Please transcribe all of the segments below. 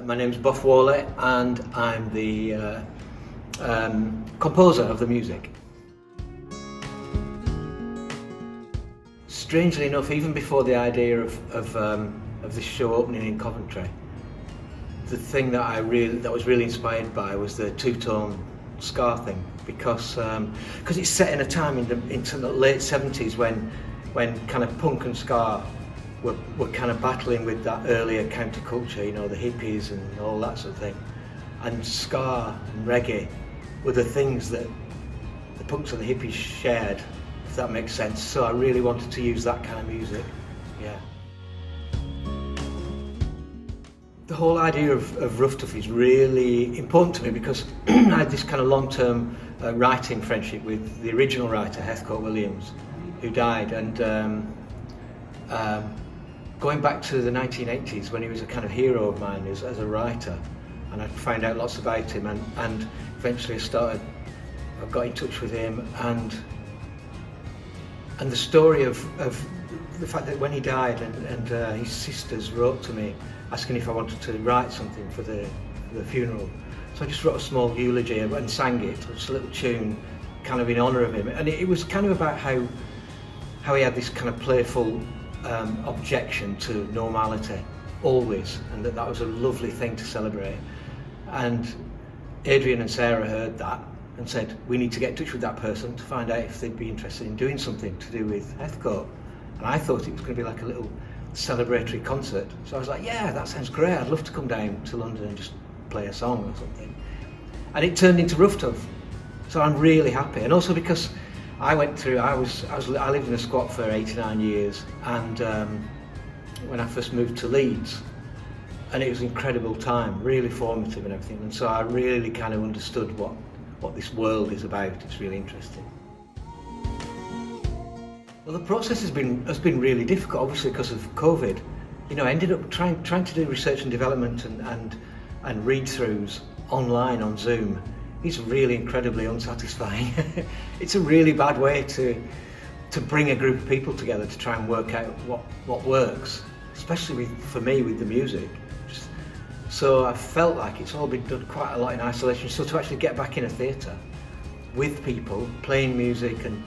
My name's Boff Whalley and I'm the composer of the music. Strangely enough, even before the idea of this show opening in Coventry, the thing that was really inspired by was the two-tone ska thing, because it's set in a time into the late 70s when kind of punk and ska were kind of battling with that earlier counterculture, you know, the hippies and all that sort of thing. And ska and reggae were the things that the punks and the hippies shared, if that makes sense. So I really wanted to use that kind of music, yeah. The whole idea of Ruff Tuff is really important to me because I had this kind of long-term writing friendship with the original writer, Heathcote Williams, who died, and going back to the 1980s when he was a kind of hero of mine as a writer, and I found out lots about him, and eventually I got in touch with him, and the story of the fact that when he died and his sisters wrote to me asking if I wanted to write something for the funeral. So I just wrote a small eulogy and sang it, just a little tune kind of in honour of him, and it was kind of about how he had this kind of playful objection to normality always, and that was a lovely thing to celebrate. And Adrian and Sarah heard that and said, we need to get in touch with that person to find out if they'd be interested in doing something to do with Heathcote. And I thought it was going to be like a little celebratory concert. So I was like, yeah, that sounds great, I'd love to come down to London and just play a song or something. And it turned into Ruff Tuff. So I'm really happy. And also because I lived in a squat for 89 years, and when I first moved to Leeds, and it was an incredible time, really formative and everything, and so I really kind of understood what this world is about. It's really interesting. Well, the process has been really difficult, obviously because of COVID. You know, I ended up trying to do research and development and read-throughs online on Zoom. It's really incredibly unsatisfying. It's a really bad way to bring a group of people together to try and work out what works, especially for me with the music. So I felt like it's all been done quite a lot in isolation. So to actually get back in a theatre with people, playing music and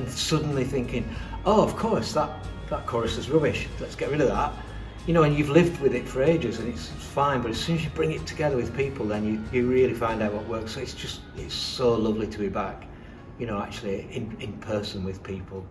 suddenly thinking, oh, of course, that chorus is rubbish, let's get rid of that. You know, and you've lived with it for ages and it's fine, but as soon as you bring it together with people, then you really find out what works. So it's so lovely to be back, you know, actually in person with people.